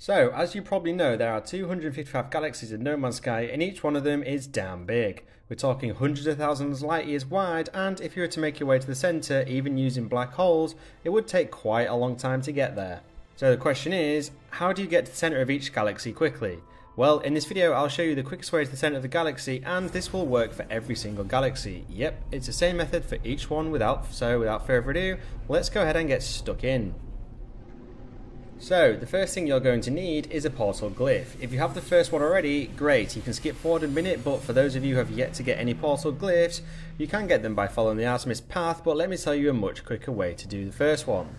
So, as you probably know, there are 255 galaxies in No Man's Sky, and each one of them is damn big. We're talking hundreds of thousands of light years wide, and if you were to make your way to the centre, even using black holes, it would take quite a long time to get there. So the question is, how do you get to the centre of each galaxy quickly? Well, in this video I'll show you the quickest way to the centre of the galaxy, and this will work for every single galaxy. Yep, it's the same method for each one. Without further ado, let's go ahead and get stuck in. So, the first thing you're going to need is a portal glyph. If you have the first one already, great, you can skip forward a minute, but for those of you who have yet to get any portal glyphs, you can get them by following the Artemis path, but let me tell you a much quicker way to do the first one.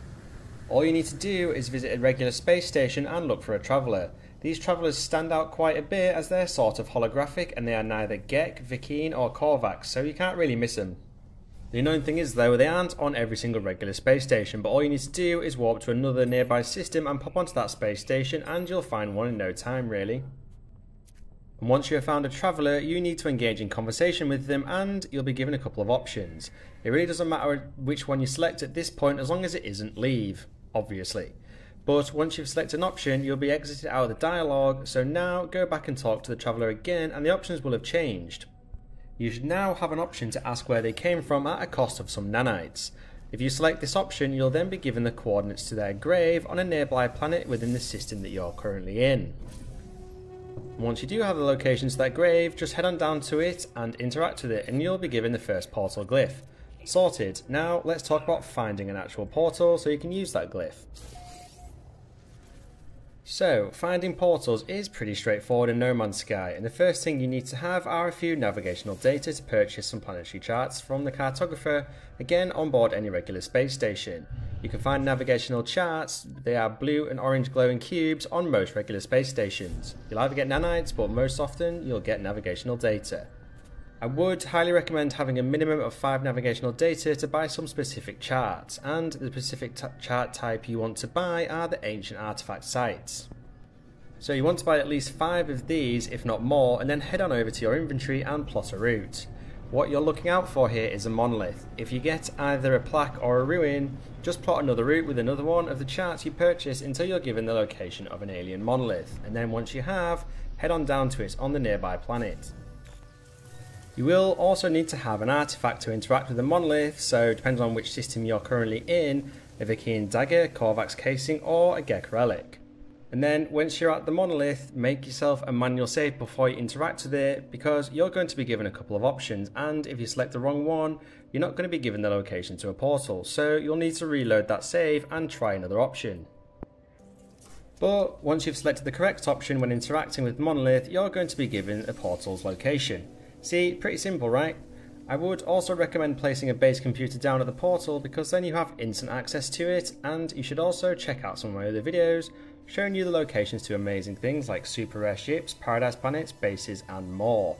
All you need to do is visit a regular space station and look for a traveller. These travellers stand out quite a bit as they're sort of holographic and they are neither Gek, Vikine or Korvax, so you can't really miss them. The annoying thing is though, they aren't on every single regular space station, but all you need to do is warp to another nearby system and pop onto that space station and you'll find one in no time really. And once you have found a traveller, you need to engage in conversation with them and you'll be given a couple of options. It really doesn't matter which one you select at this point as long as it isn't leave, obviously. But once you've selected an option, you'll be exited out of the dialogue, so now go back and talk to the traveller again and the options will have changed. You should now have an option to ask where they came from at a cost of some nanites. If you select this option, you'll then be given the coordinates to their grave on a nearby planet within the system that you're currently in. Once you do have the location to that grave, just head on down to it and interact with it and you'll be given the first portal glyph. Sorted. Now let's talk about finding an actual portal so you can use that glyph. So, finding portals is pretty straightforward in No Man's Sky, and the first thing you need to have are a few navigational data to purchase some planetary charts from the cartographer, again on board any regular space station. You can find navigational charts, they are blue and orange glowing cubes on most regular space stations. You'll either get nanites, but most often you'll get navigational data. I would highly recommend having a minimum of 5 navigational data to buy some specific charts, and the specific chart type you want to buy are the ancient artifact sites. So you want to buy at least 5 of these, if not more, and then head on over to your inventory and plot a route. What you're looking out for here is a monolith. If you get either a plaque or a ruin, just plot another route with another one of the charts you purchase until you're given the location of an alien monolith, and then once you have, head on down to it on the nearby planet. You will also need to have an artifact to interact with the monolith, so depending on which system you're currently in, a Vikine dagger, Korvax casing or a Gek relic. And then once you're at the monolith, make yourself a manual save before you interact with it because you're going to be given a couple of options, and if you select the wrong one, you're not going to be given the location to a portal, so you'll need to reload that save and try another option. But once you've selected the correct option when interacting with the monolith, you're going to be given a portal's location. See, pretty simple, right? I would also recommend placing a base computer down at the portal because then you have instant access to it, and you should also check out some of my other videos showing you the locations to amazing things like super rare ships, paradise planets, bases and more.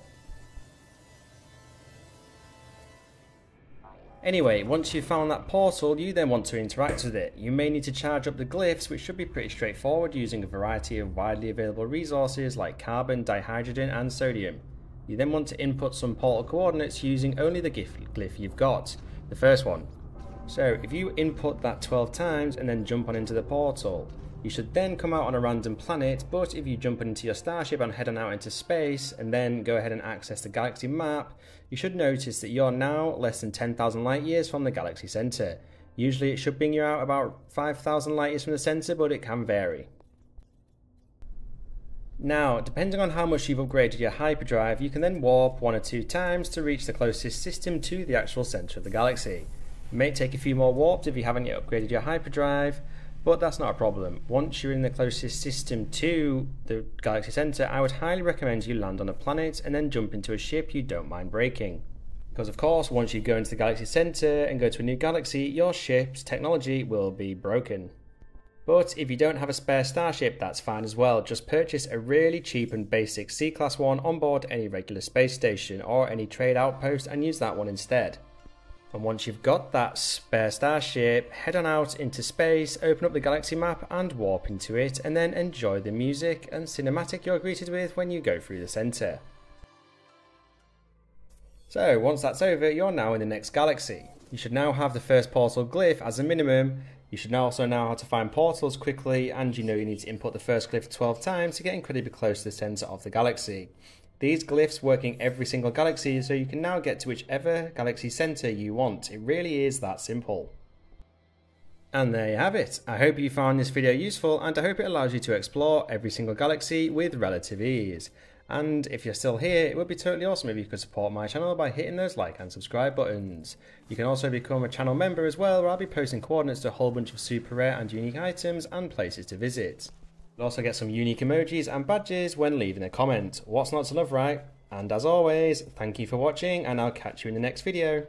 Anyway, once you've found that portal, you then want to interact with it. You may need to charge up the glyphs, which should be pretty straightforward using a variety of widely available resources like carbon, dihydrogen and sodium. You then want to input some portal coordinates using only the glyph you've got, the first one. So if you input that 12 times and then jump on into the portal, you should then come out on a random planet, but if you jump into your starship and head on out into space and then go ahead and access the galaxy map, you should notice that you're now less than 10,000 light years from the galaxy centre. Usually it should bring you out about 5,000 light years from the centre, but it can vary. Now, depending on how much you've upgraded your hyperdrive, you can then warp 1 or 2 times to reach the closest system to the actual centre of the galaxy. It may take a few more warps if you haven't yet upgraded your hyperdrive, but that's not a problem. Once you're in the closest system to the galaxy centre, I would highly recommend you land on a planet and then jump into a ship you don't mind breaking. Because of course, once you go into the galaxy centre and go to a new galaxy, your ship's technology will be broken. But if you don't have a spare starship, that's fine as well. Just purchase a really cheap and basic C-Class one on board any regular space station or any trade outpost and use that one instead. And once you've got that spare starship, head on out into space, open up the galaxy map and warp into it, and then enjoy the music and cinematic you're greeted with when you go through the centre. So once that's over, you're now in the next galaxy. You should now have the first portal glyph as a minimum. You should also know how to find portals quickly, and you know you need to input the first glyph 12 times to get incredibly close to the centre of the galaxy. These glyphs work in every single galaxy, so you can now get to whichever galaxy centre you want. It really is that simple. And there you have it. I hope you found this video useful, and I hope it allows you to explore every single galaxy with relative ease. And if you're still here, it would be totally awesome if you could support my channel by hitting those like and subscribe buttons. You can also become a channel member as well, where I'll be posting coordinates to a whole bunch of super rare and unique items and places to visit. You'll also get some unique emojis and badges when leaving a comment. What's not to love, right? And as always, thank you for watching, and I'll catch you in the next video.